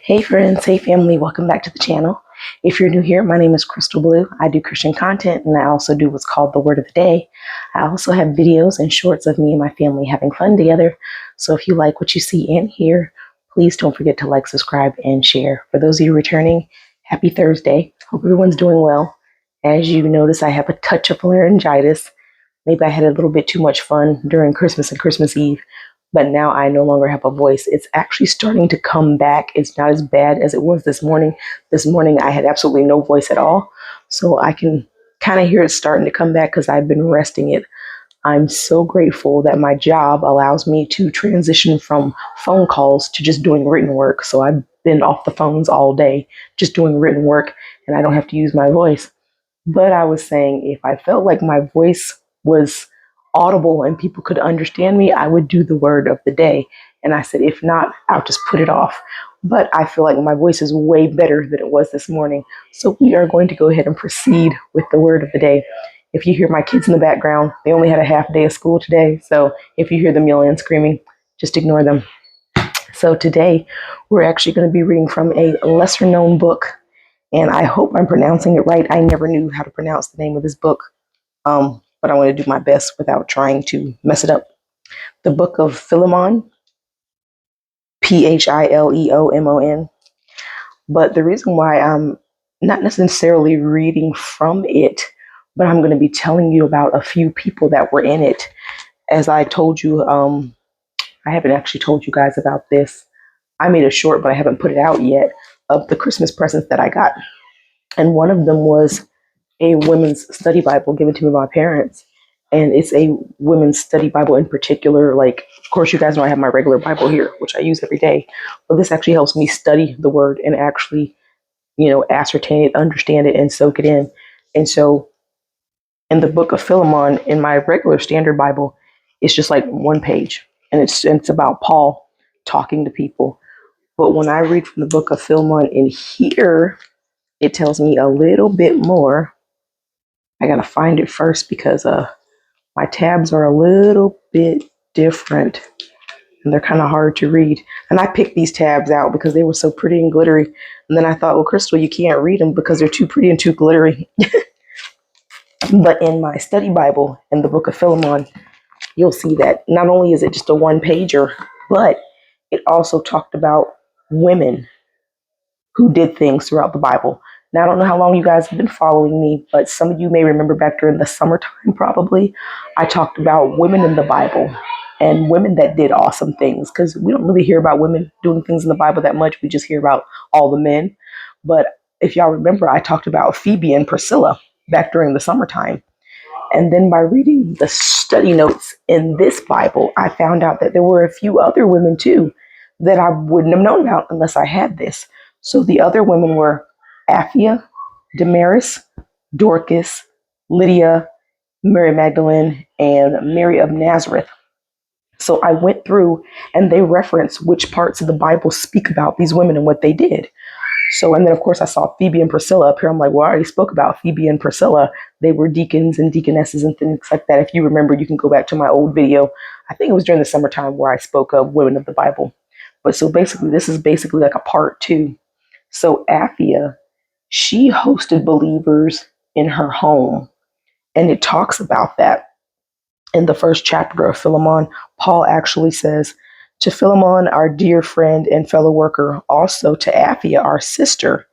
Hey friends, hey family, welcome back to the channel. If you're new here, my name is Crystal Blue. I do Christian content and I also do what's called the Word of the Day. I also have videos and shorts of me and my family having fun together. So if you like what you see and hear, please don't forget to like, subscribe, and share. For those of you returning, happy Thursday. Hope everyone's doing well. As you notice, I have a touch of laryngitis. Maybe I had a little bit too much fun during Christmas and Christmas Eve, but now I no longer have a voice. It's actually starting to come back. It's not as bad as it was this morning. This morning I had absolutely no voice at all. So I can kind of hear it starting to come back because I've been resting it. I'm so grateful that my job allows me to transition from phone calls to just doing written work. So I've been off the phones all day, just doing written work, and I don't have to use my voice. But I was saying if I felt like my voice was audible and people could understand me, I would do the word of the day. And I said, if not, I'll just put it off. But I feel like my voice is way better than it was this morning. So we are going to go ahead and proceed with the word of the day. If you hear my kids in the background, they only had a half day of school today. So if you hear them yelling and screaming, just ignore them. So today we're actually going to be reading from a lesser known book, and I hope I'm pronouncing it right. I never knew how to pronounce the name of this book, but I want to do my best without trying to mess it up. The Book of Philemon, Phileomon. But the reason why I'm not necessarily reading from it, but I'm going to be telling you about a few people that were in it. As I told you, I haven't actually told you guys about this. I made a short, but I haven't put it out yet, of the Christmas presents that I got. And one of them was a women's study Bible given to me by my parents. And it's a women's study Bible in particular. Like, of course, you guys know I have my regular Bible here, which I use every day. But this actually helps me study the word and actually, ascertain it, understand it, and soak it in. And so in the book of Philemon, in my regular standard Bible, it's just like one page. And it's about Paul talking to people. But when I read from the book of Philemon in here, it tells me a little bit more. I gotta find it first because my tabs are a little bit different and they're kind of hard to read. And I picked these tabs out because they were so pretty and glittery. And then I thought, well, Crystal, you can't read them because they're too pretty and too glittery. But in my study Bible, in the book of Philemon, you'll see that not only is it just a one pager, but it also talked about women who did things throughout the Bible. Now, I don't know how long you guys have been following me, but some of you may remember back during the summertime, probably, I talked about women in the Bible and women that did awesome things, because we don't really hear about women doing things in the Bible that much. We just hear about all the men. But if y'all remember, I talked about Phoebe and Priscilla back during the summertime. And then by reading the study notes in this Bible, I found out that there were a few other women too that I wouldn't have known about unless I had this. So the other women were Aphia, Damaris, Dorcas, Lydia, Mary Magdalene, and Mary of Nazareth. So I went through and they reference which parts of the Bible speak about these women and what they did. So, and then of course I saw Phoebe and Priscilla up here. I'm like, well, I already spoke about Phoebe and Priscilla. They were deacons and deaconesses and things like that. If you remember, you can go back to my old video. I think it was during the summertime where I spoke of women of the Bible. But so basically, this is basically like a part two. So Aphia, she hosted believers in her home. And it talks about that in the first chapter of Philemon. Paul actually says, to Philemon, our dear friend and fellow worker, also to Aphia, our sister,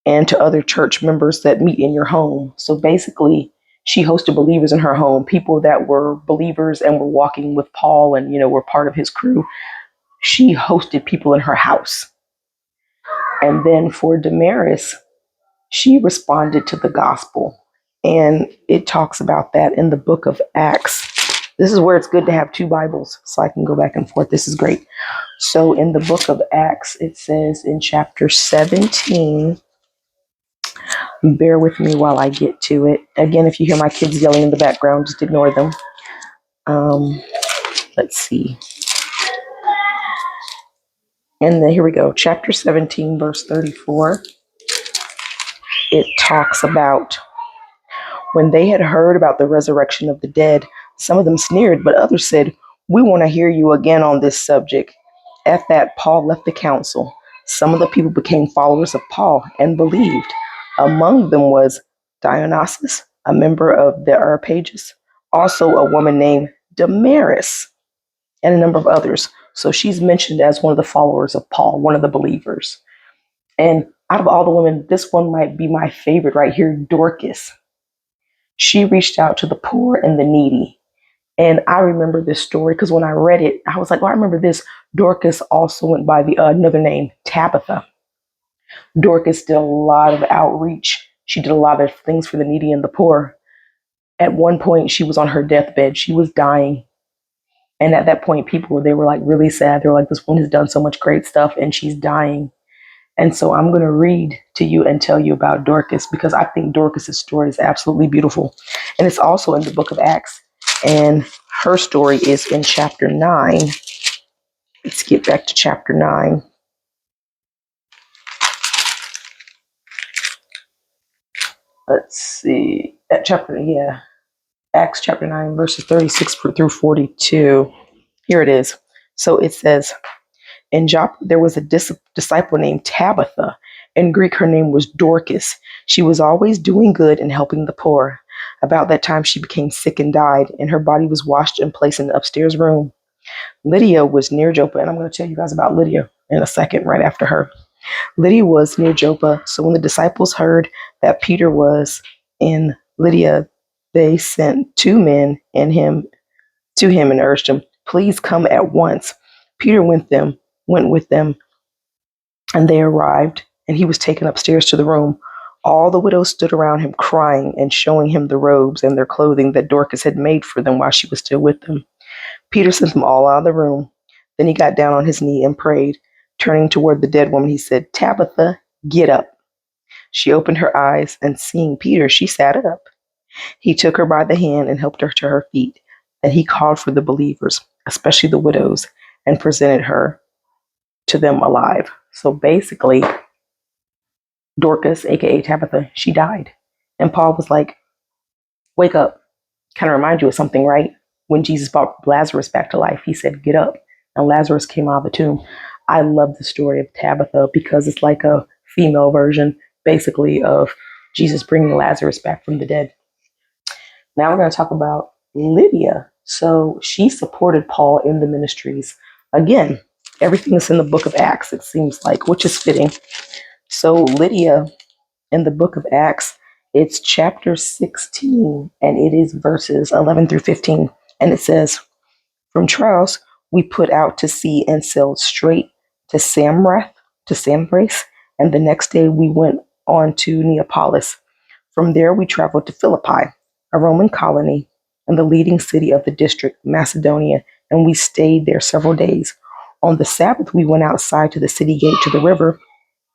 and to other church members that meet in your home. So basically, she hosted believers in her home, people that were believers and were walking with Paul and, were part of his crew. She hosted people in her house. And then for Damaris, she responded to the gospel. And it talks about that in the book of Acts. This is where it's good to have two Bibles so I can go back and forth. This is great. So in the book of Acts, it says in chapter 17, bear with me while I get to it. Again, if you hear my kids yelling in the background, just ignore them. Let's see. And then here we go. Chapter 17, verse 34. It talks about when they had heard about the resurrection of the dead, some of them sneered, but others said, we want to hear you again on this subject. At that, Paul left the council. Some of the people became followers of Paul and believed. Among them was Dionysius, a member of the Areopagus, also a woman named Damaris, and a number of others. So she's mentioned as one of the followers of Paul, one of the believers. And out of all the women, this one might be my favorite right here, Dorcas. She reached out to the poor and the needy. And I remember this story because when I read it, I was like, oh, I remember this. Dorcas also went by the another name, Tabitha. Dorcas did a lot of outreach. She did a lot of things for the needy and the poor. At one point, she was on her deathbed. She was dying. And at that point, they were like really sad. They were like, this woman has done so much great stuff and she's dying. And so I'm going to read to you and tell you about Dorcas because I think Dorcas's story is absolutely beautiful. And it's also in the book of Acts. And her story is in chapter 9. Let's get back to chapter 9. Let's see. Acts chapter 9, verses 36 through 42. Here it is. So it says, in Joppa, there was a disciple named Tabitha. In Greek, her name was Dorcas. She was always doing good and helping the poor. About that time, she became sick and died, and her body was washed and placed in the upstairs room. Lydia was near Joppa, and I'm going to tell you guys about Lydia in a second, right after her. Lydia was near Joppa, so when the disciples heard that Peter was in Lydia, they sent two men to him and urged him, please come at once. Peter went with them, and they arrived, and he was taken upstairs to the room. All the widows stood around him crying and showing him the robes and their clothing that Dorcas had made for them while she was still with them. Peter sent them all out of the room. Then he got down on his knee and prayed. Turning toward the dead woman, he said, Tabitha, get up. She opened her eyes, and seeing Peter, she sat up. He took her by the hand and helped her to her feet. Then he called for the believers, especially the widows, and presented her to them alive. So basically, Dorcas, aka Tabitha, she died. And Paul was like, wake up. Kind of remind you of something, right? When Jesus brought Lazarus back to life, he said, get up. And Lazarus came out of the tomb. I love the story of Tabitha because it's like a female version, basically, of Jesus bringing Lazarus back from the dead. Now we're going to talk about Lydia. So she supported Paul in the ministries. Again, everything that's in the book of Acts, it seems like, which is fitting. So Lydia in the book of Acts, it's chapter 16, and it is verses 11 through 15. And it says, from Troas, we put out to sea and sailed straight to Samothrace, and the next day we went on to Neapolis. From there, we traveled to Philippi, a Roman colony and the leading city of the district, Macedonia, and we stayed there several days. On the Sabbath, we went outside to the city gate to the river,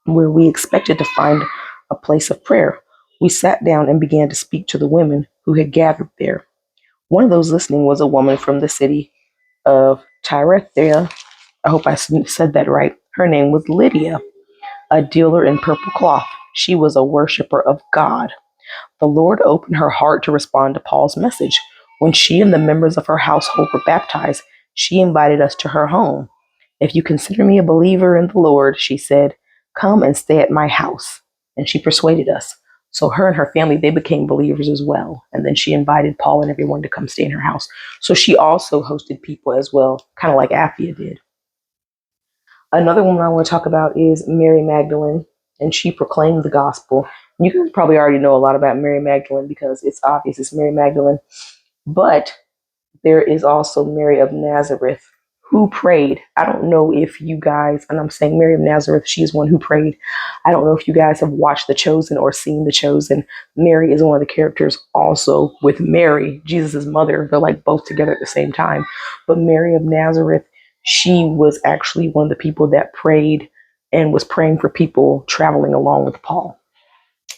where we expected to find a place of prayer. We sat down and began to speak to the women who had gathered there. One of those listening was a woman from the city of Thyatira. I hope I said that right. Her name was Lydia, a dealer in purple cloth. She was a worshiper of God. The Lord opened her heart to respond to Paul's message. When she and the members of her household were baptized, she invited us to her home. If you consider me a believer in the Lord, she said, come and stay at my house. And she persuaded us. So her and her family, they became believers as well. And then she invited Paul and everyone to come stay in her house. So she also hosted people as well, kind of like Aphia did. Another woman I want to talk about is Mary Magdalene, and she proclaimed the gospel. You guys probably already know a lot about Mary Magdalene because it's obvious it's Mary Magdalene. But there is also Mary of Nazareth who prayed. I don't know if you guys, and I'm saying Mary of Nazareth, she's one who prayed. I don't know if you guys have watched The Chosen or seen The Chosen. Mary is one of the characters also with Mary, Jesus' mother. They're like both together at the same time. But Mary of Nazareth, she was actually one of the people that prayed and was praying for people traveling along with Paul.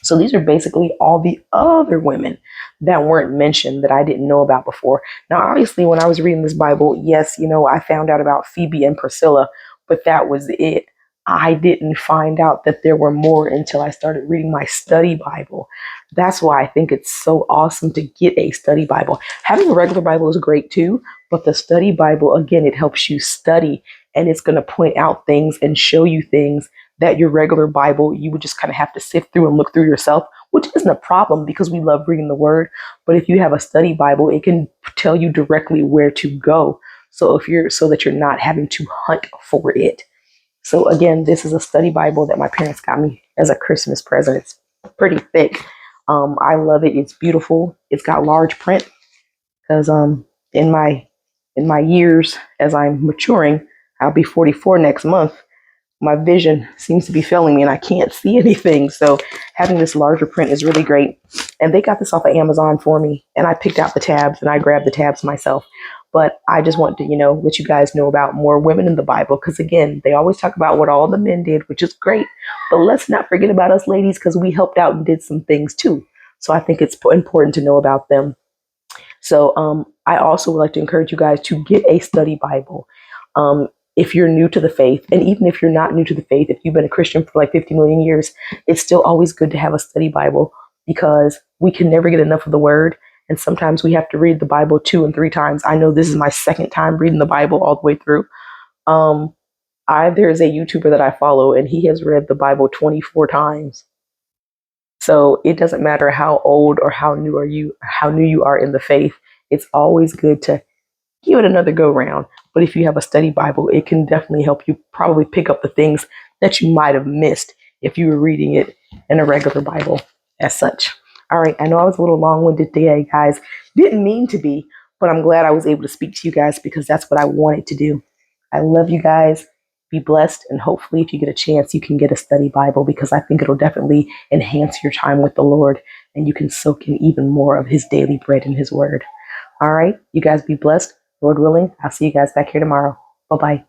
So these are basically all the other women that weren't mentioned that I didn't know about before. Now, obviously, when I was reading this Bible, yes, I found out about Phoebe and Priscilla, but that was it. I didn't find out that there were more until I started reading my study Bible. That's why I think it's so awesome to get a study Bible. Having a regular Bible is great too, but the study Bible, again, it helps you study and it's going to point out things and show you things that your regular Bible, you would just kind of have to sift through and look through yourself, which isn't a problem because we love reading the word. But if you have a study Bible, it can tell you directly where to go. So that you're not having to hunt for it. So again, this is a study Bible that my parents got me as a Christmas present. It's pretty thick. I love it. It's beautiful. It's got large print because in my years as I'm maturing, I'll be 44 next month. My vision seems to be failing me and I can't see anything. So having this larger print is really great. And they got this off of Amazon for me, and I picked out the tabs and I grabbed the tabs myself. But I just want to, let you guys know about more women in the Bible. Because again, they always talk about what all the men did, which is great. But let's not forget about us ladies, because we helped out and did some things too. So I think it's important to know about them. So I also would like to encourage you guys to get a study Bible. If you're new to the faith, and even if you're not new to the faith, if you've been a Christian for like 50 million years, it's still always good to have a study Bible because we can never get enough of the word. And sometimes we have to read the Bible 2 and 3 times. I know this is my second time reading the Bible all the way through. There's a YouTuber that I follow, and he has read the Bible 24 times. So it doesn't matter how old or how new you are in the faith. It's always good to give it another go round. But if you have a study Bible, it can definitely help you probably pick up the things that you might have missed if you were reading it in a regular Bible as such. All right, I know I was a little long-winded today, guys. Didn't mean to be, but I'm glad I was able to speak to you guys because that's what I wanted to do. I love you guys. Be blessed, and hopefully if you get a chance, you can get a study Bible because I think it'll definitely enhance your time with the Lord, and you can soak in even more of his daily bread and his word. All right, you guys be blessed. Lord willing, I'll see you guys back here tomorrow. Bye-bye.